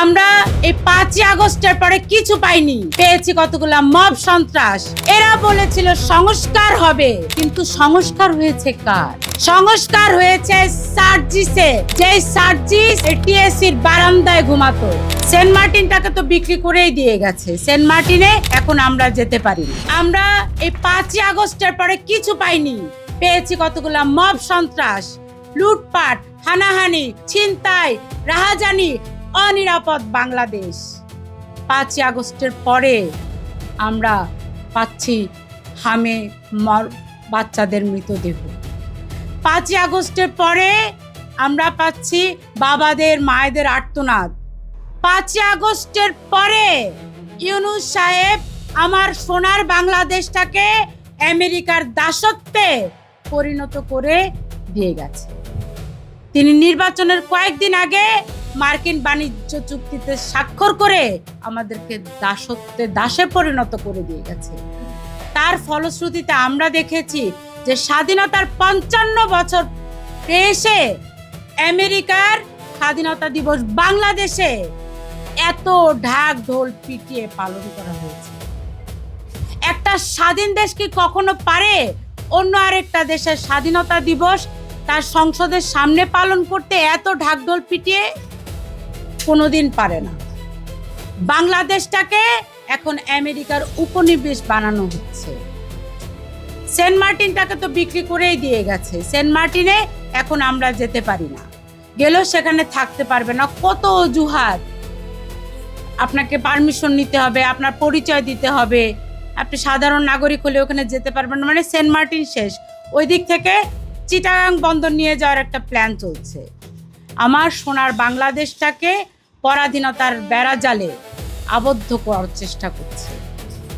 আমরা এই 5ই আগস্টের পরে কিছু পাইনি, পেয়েছি কতগুলা মব সন্ত্রাস। এরা বলেছিল সংস্কার হবে, কিন্তু সংস্কার হয়েছে কার? সংস্কার হয়েছে সার্জিসে। যে সার্জিস টিএসসির বারান্দায় ঘুমাতো। সেন্ট মার্টিনটাকে তো বিক্রি করেই দিয়ে গেছে। সেন্ট মার্টিনে এখন আমরা যেতে পারি না। আমরা এই 5ই আগস্টের পরে কিছু পাইনি, পেয়েছি কতগুলা মব সন্ত্রাস, লুটপাট, হানাহানি, ছিনতাই, রাহাজানি, অনিরাপদ বাংলাদেশ। 5ই আগস্টের পরে আমরা পাচ্ছি হামে বাচ্চাদের মৃতদেহ। 5ই আগস্টের পরে আমরা পাচ্ছি বাবাদের মায়েদের আর্তনাদ। 5ই আগস্টের পরে ইউনূস সাহেব আমার সোনার বাংলাদেশটাকে আমেরিকার দাসত্বে পরিণত করে দিয়ে গেছে। তিনি নির্বাচনের কয়েকদিন আগে মার্কিন বাণিজ্য চুক্তিতে স্বাক্ষর করে আমাদেরকে দাসে পরিণত করে দিয়ে গেছে। তার ফলশ্রুতিতে আমরা দেখেছি যে স্বাধীনতার 55 বছর এসে আমেরিকার স্বাধীনতা দিবস বাংলাদেশে এত ঢাক ঢোল পিটিয়ে পালন করা হয়েছে। একটা স্বাধীন দেশ কি কখনো পারে অন্য আরেকটা দেশের স্বাধীনতা দিবস তার সংসদের সামনে পালন করতে এত ঢাকঢোল পিটিয়ে? কোনোদিন পারে না। বাংলাদেশটাকে এখন আমেরিকার উপনিবেশ বানানো হচ্ছে। সেন্ট মার্টিনটাকে তো বিক্রি করেই দিয়ে গেছে। সেন্ট মার্টিনে এখন আমরা যেতে পারি না, গেলেও সেখানে থাকতে পারবে না। কত অজুহাত, আপনাকে পারমিশন নিতে হবে, আপনার পরিচয় দিতে হবে, আপনি সাধারণ নাগরিক হলে ওখানে যেতে পারবেন না। মানে সেন্ট মার্টিন শেষ। ওই দিক থেকে চিটাগাং বন্দর নিয়ে যাওয়ার একটা প্ল্যান চলছে। আমার সোনার বাংলাদেশটাকে পরাধীনতার বেড়াজালে আবদ্ধ করার চেষ্টা করছে।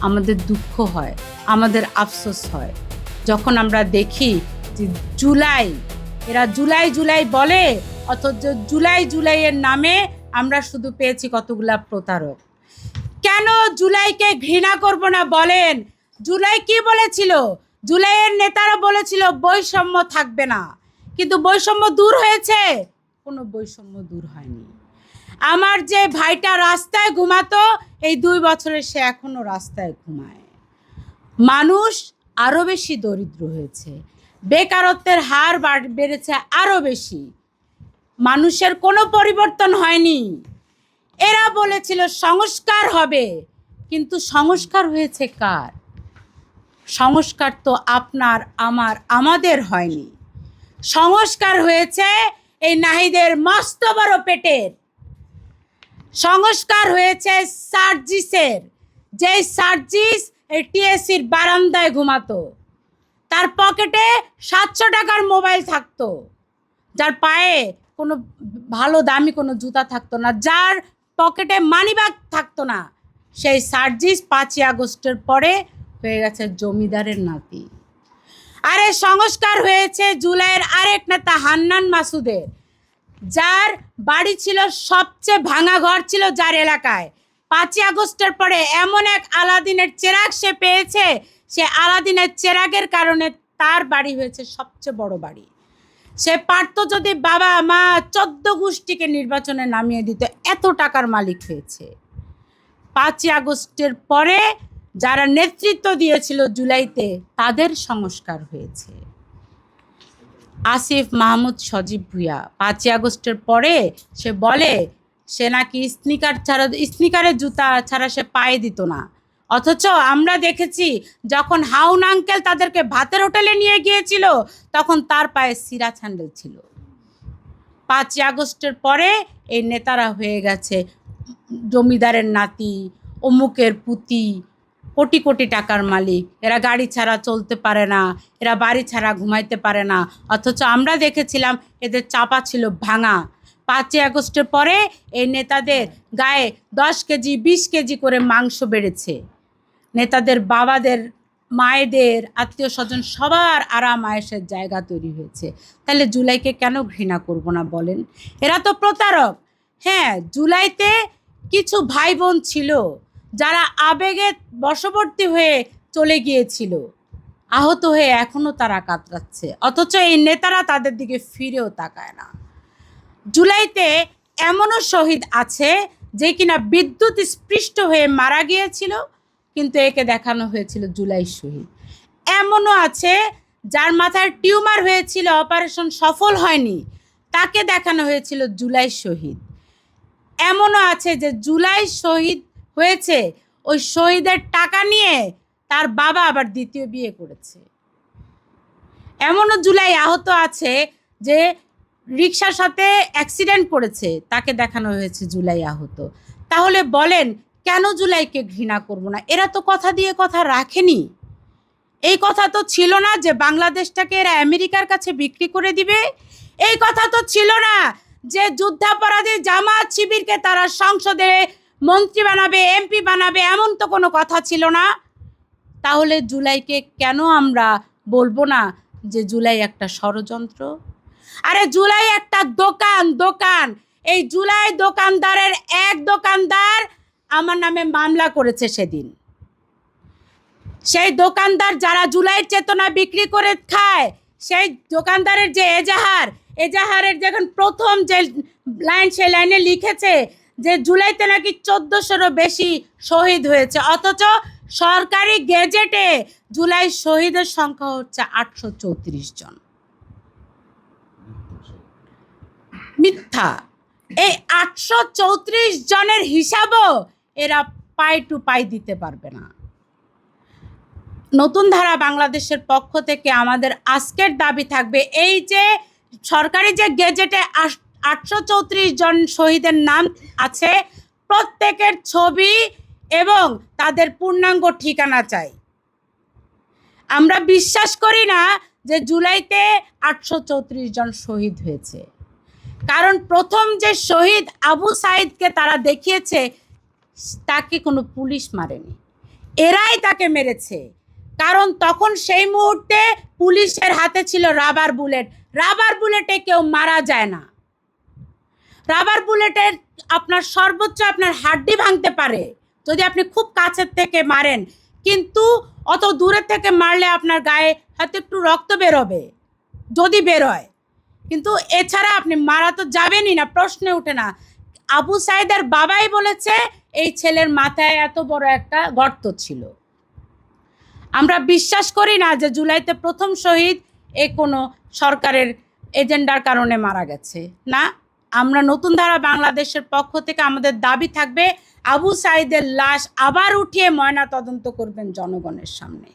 আমাদের দুঃখ হয়, আমাদের আফসোস হয় যখন আমরা দেখি যে এরা জুলাই বলে, অথচ জুলাইয়ের নামে আমরা শুধু পেয়েছি কতগুলা প্রতারক। কেন জুলাইকে ঘৃণা করব না বলেন? জুলাই কি বলেছিল? জুলাইয়ের নেতারা বলেছিল বৈষম্য থাকবে না, কিন্তু বৈষম্য দূর হয়েছে? কোনো বৈষম্য দূর হয়নি। আমার যে ভাইটা রাস্তায় ঘুমাতো, এই 2 বছরে সে এখনো রাস্তায় ঘুমায়। মানুষ আরো বেশি দরিদ্র হয়েছে, বেকারত্বের হার বেড়েছে আরো বেশি। মানুষের কোনো পরিবর্তন হয়নি। এরা বলেছিল সংস্কার হবে, কিন্তু সংস্কার হয়েছে কার? সংস্কার তো আপনার, আমাদের হয়নি। সংস্কার হয়েছে এই নাহিদের মস্ত বড় পেটের। সংস্কার হয়েছে সার্জিসের। যে সার্জিস এই টিএসসির বারান্দায় ঘুমাতো, তার পকেটে 700 টাকার মোবাইল থাকতো, যার পায়ে কোনো ভালো দামি কোনো জুতা থাকতো না, যার পকেটে মানিব্যাগ থাকতো না, সেই সার্জিস 5ই আগস্টের পরে হয়ে গেছে জমিদারের নাতি। আরে সংস্কার হয়েছে জুলাইয়ের আরেক নেতা হান্নান মাসুদের, যার বাড়ি ছিল সবচেয়ে ভাঙা ঘর ছিল যার এলাকায়। 5ই আগস্টের পরে এমন এক আলাদিনের চেরাগ সে পেয়েছে, সে আলাদিনের চেরাগের কারণে তার বাড়ি হয়েছে সবচেয়ে বড় বাড়ি। সে পারতো যদি বাবা মা 14 গোষ্ঠীকে নির্বাচনে নামিয়ে দিত, এত টাকার মালিক হয়েছে। 5ই আগস্টের পরে যারা নেতৃত্ব দিয়েছিল জুলাইতে, তাদের সংস্কার হয়েছে। আসিফ মাহমুদ সজীব ভুঁইয়া 5ই আগস্টের পরে সে বলে সে নাকি স্নিকারের জুতা ছাড়া সে পায়ে দিত না, অথচ আমরা দেখেছি যখন হাউন আঙ্কেল তাদেরকে ভাতের হোটেলে নিয়ে গিয়েছিল তখন তার পায়ে সিরা স্যান্ডেল ছিল। 5ই আগস্টের পরে এই নেতারা হয়ে গেছে জমিদারের নাতি, অমুকের পুতি, কোটি কোটি টাকার মালিক। এরা গাড়ি ছাড়া চলতে পারে না, এরা বাড়ি ছাড়া ঘুমাইতে পারে না, অথচ আমরা দেখেছিলাম এদের চাপা ছিল ভাঙা। 5ই আগস্টের পরে এই নেতাদের গায়ে 10 কেজি 20 কেজি করে মাংস বেড়েছে। নেতাদের বাবাদের মায়েদের আত্মীয় স্বজন সবার আরাম আয়েশের জায়গা তৈরি হয়েছে। তাহলে জুলাইকে কেন ঘৃণা করব না বলেন? এরা তো প্রতারক। হ্যাঁ, জুলাইতে কিছু ভাই বোন ছিল যারা আবেগে বশবর্তী হয়ে চলে গিয়েছিল, আহত হয়ে এখনো তারা কাতরাচ্ছে, অথচ এই নেতারা তাদের দিকে ফিরেও তাকায় না। জুলাইতে এমনও শহীদ আছে যে কিনা বিদ্যুৎ স্পৃষ্ট হয়ে মারা গিয়েছিল, কিন্তু একে দেখানো হয়েছিল জুলাই শহীদ। এমনও আছে যার মাথায় টিউমার হয়েছিল, অপারেশন সফল হয়নি, তাকে দেখানো হয়েছিল জুলাই শহীদ। এমনও আছে যে জুলাই শহীদ হয়েছে, ওই শহীদের টাকা নিয়ে তার বাবা আবার দ্বিতীয় বিয়ে করেছে। এমনও জুলাই আহত আছে যে রিক্সার সাথে অ্যাক্সিডেন্ট করেছে, তাকে দেখানো হয়েছে জুলাই আহত। তাহলে বলেন কেন জুলাইকে ঘৃণা করব না? এরা তো কথা দিয়ে কথা রাখেনি। এই কথা তো ছিল না যে বাংলাদেশটাকে এরা আমেরিকার কাছে বিক্রি করে দিবে। এই কথা তো ছিল না যে যুদ্ধাপরাধী জামাত শিবিরকে তারা সংসদে মন্ত্রী বানাবে, এমপি বানাবে, এমন তো কোনো কথা ছিল না। তাহলে জুলাইকে কেন আমরা বলবো না যে জুলাই একটা ষড়যন্ত্র? আরে জুলাই একটা দোকান। এই জুলাই দোকানদারের এক দোকানদার আমার নামে মামলা করেছে সেদিন। সেই দোকানদার যারা জুলাইয়ের চেতনা বিক্রি করে খায়, সেই দোকানদারের যে এজাহারের যখন প্রথম যে লাইন, সেই লাইনে লিখেছে যে জুলাইতে নাকি 1400-রও বেশি শহীদ হয়েছে, অথচ সরকারি গেজেটে জুলাই শহীদের সংখ্যা হচ্ছে 834 জন। মিথ্যা। এই 834 জনের হিসাবও এরা পাই টু পাই দিতে পারবে না। নতুন ধারা বাংলাদেশের পক্ষ থেকে আমাদের আজকের দাবি থাকবে, এই যে সরকারি যে গেজেটে 834 জন শহীদের নাম আছে, প্রত্যেকের ছবি এবং তাদের পূর্ণাঙ্গ ঠিকানা চাই। আমরা বিশ্বাস করি না যে জুলাইতে 834 জন শহীদ হয়েছে, কারণ প্রথম যে শহীদ আবু সাইদকে তারা দেখিয়েছে, তাকে কোনো পুলিশ মারেনি, এরাই তাকে মেরেছে। কারণ তখন সেই মুহূর্তে পুলিশের হাতে ছিল রাবার বুলেটে কেউ মারা যায় না। রাবার বুলেটের আপনার সর্বোচ্চ আপনার হাড্ডি ভাঙতে পারে যদি আপনি খুব কাছের থেকে মারেন, কিন্তু অত দূরের থেকে মারলে আপনার গায়ে হয়তো একটু রক্ত বেরোবে, যদি বেরোয়, কিন্তু এছাড়া আপনি মারা তো যাবেনই না, প্রশ্নে ওঠে না। আবু সাইদের বাবাই বলেছে এই ছেলের মাথায় এত বড় একটা গর্ত ছিল। আমরা বিশ্বাস করি না যে জুলাইতে প্রথম শহীদ কোনো সরকারের এজেন্ডার কারণে মারা গেছে না। আমরা নতুন ধারা বাংলাদেশের পক্ষ থেকে আমাদের দাবি থাকবে, আবু সাইদের লাশ আবার উঠিয়ে ময়না তদন্ত করবেন জনগণের সামনে।